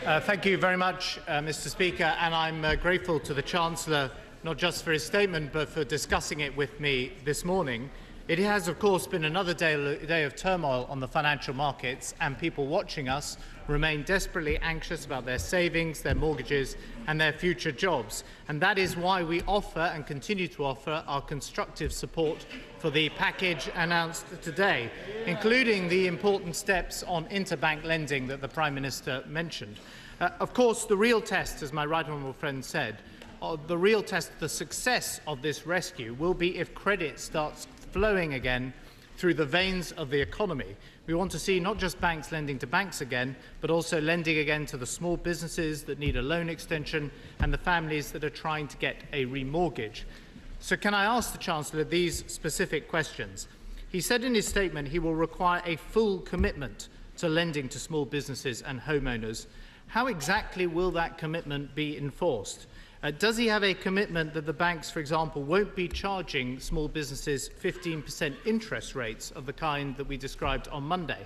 Thank you very much, Mr. Speaker, and I'm grateful to the Chancellor not just for his statement but for discussing it with me this morning. It has, of course, been another day of turmoil on the financial markets, and people watching us remain desperately anxious about their savings, their mortgages and their future jobs. And that is why we offer and continue to offer our constructive support for the package announced today, including the important steps on interbank lending that the Prime Minister mentioned. Of course, the real test, as my right honourable friend said, the real test of the success of this rescue will be if credit starts flowing again through the veins of the economy. We want to see not just banks lending to banks again, but also lending again to the small businesses that need a loan extension and the families that are trying to get a remortgage. So can I ask the Chancellor these specific questions? He said in his statement he will require a full commitment to lending to small businesses and homeowners. How exactly will that commitment be enforced? Does he have a commitment that the banks, for example, won't be charging small businesses 15% interest rates of the kind that we described on Monday?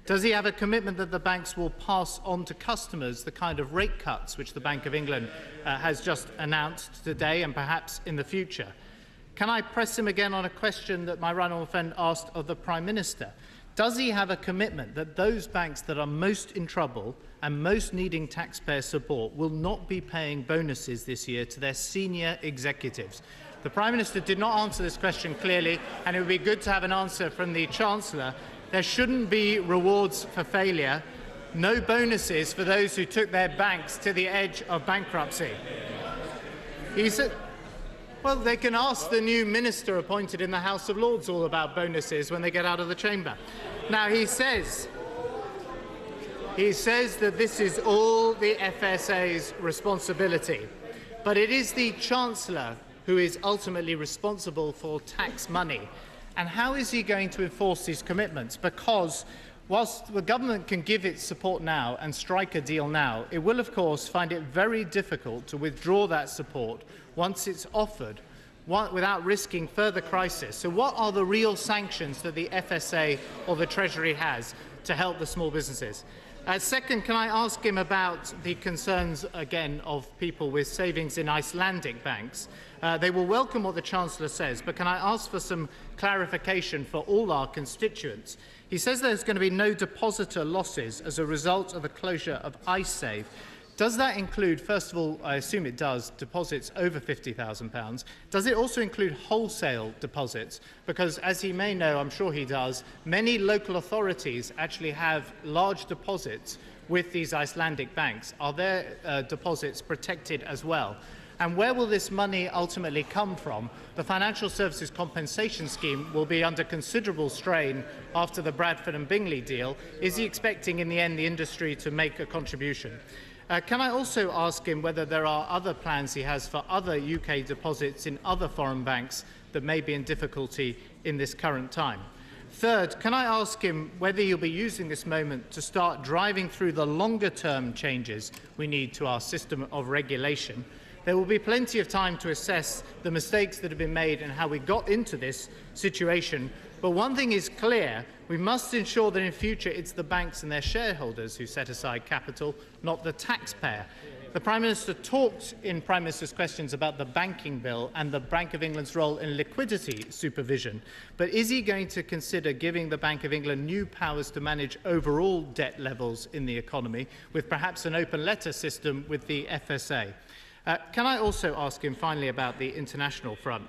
Does he have a commitment that the banks will pass on to customers the kind of rate cuts which the Bank of England has just announced today and perhaps in the future? Can I press him again on a question that my right honourable friend asked of the Prime Minister? Does he have a commitment that those banks that are most in trouble and most needing taxpayer support will not be paying bonuses this year to their senior executives? The Prime Minister did not answer this question clearly, and it would be good to have an answer from the Chancellor. There shouldn't be rewards for failure, no bonuses for those who took their banks to the edge of bankruptcy. He said, well, they can ask the new minister appointed in the House of Lords all about bonuses when they get out of the chamber. Now, he says that this is all the FSA's responsibility, but it is the Chancellor who is ultimately responsible for tax money. And how is he going to enforce these commitments? Because whilst the government can give its support now and strike a deal now, it will, of course, find it very difficult to withdraw that support once it's offered without risking further crisis. So what are the real sanctions that the FSA or the Treasury has to help the small businesses? Second, can I ask him about the concerns, again, of people with savings in Icelandic banks? They will welcome what the Chancellor says, but can I ask for some clarification for all our constituents? He says there's going to be no depositor losses as a result of the closure of iSave. Does that include, first of all, I assume it does, deposits over £50,000? Does it also include wholesale deposits? Because, as he may know, I'm sure he does, many local authorities actually have large deposits with these Icelandic banks. Are their deposits protected as well? And where will this money ultimately come from? The Financial Services Compensation Scheme will be under considerable strain after the Bradford and Bingley deal. Is he expecting, in the end, the industry to make a contribution? Can I also ask him whether there are other plans he has for other UK deposits in other foreign banks that may be in difficulty in this current time? Third, can I ask him whether he'll be using this moment to start driving through the longer-term changes we need to our system of regulation? There will be plenty of time to assess the mistakes that have been made and how we got into this situation. But one thing is clear, we must ensure that in future it's the banks and their shareholders who set aside capital, not the taxpayer. The Prime Minister talked in Prime Minister's questions about the banking bill and the Bank of England's role in liquidity supervision. But is he going to consider giving the Bank of England new powers to manage overall debt levels in the economy, with perhaps an open letter system with the FSA? Can I also ask him finally about the international front?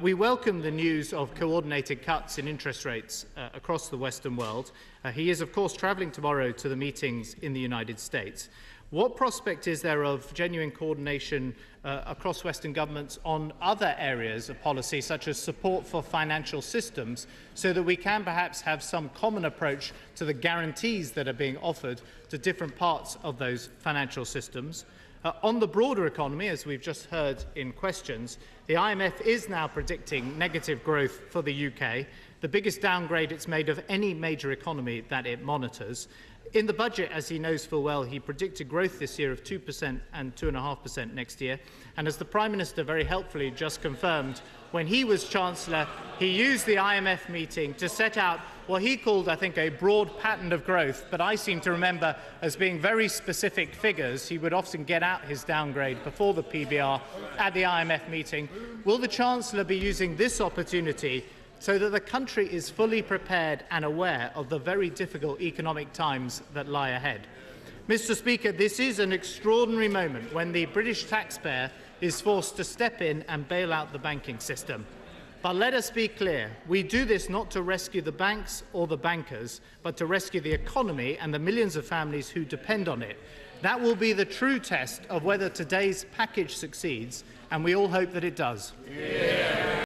We welcome the news of coordinated cuts in interest rates across the Western world. He is, of course, travelling tomorrow to the meetings in the United States. What prospect is there of genuine coordination across Western governments on other areas of policy, such as support for financial systems, so that we can perhaps have some common approach to the guarantees that are being offered to different parts of those financial systems? On the broader economy, as we've just heard in questions, the IMF is now predicting negative growth for the UK. the biggest downgrade it's made of any major economy that it monitors. In the budget, as he knows full well, he predicted growth this year of 2% and 2.5% next year. And as the Prime Minister very helpfully just confirmed, when he was Chancellor, he used the IMF meeting to set out what he called, I think, a broad pattern of growth, but I seem to remember as being very specific figures. He would often get out his downgrade before the PBR at the IMF meeting. Will the Chancellor be using this opportunity so that the country is fully prepared and aware of the very difficult economic times that lie ahead? Mr. Speaker, this is an extraordinary moment when the British taxpayer is forced to step in and bail out the banking system. But let us be clear, we do this not to rescue the banks or the bankers, but to rescue the economy and the millions of families who depend on it. That will be the true test of whether today's package succeeds, and we all hope that it does. Yeah.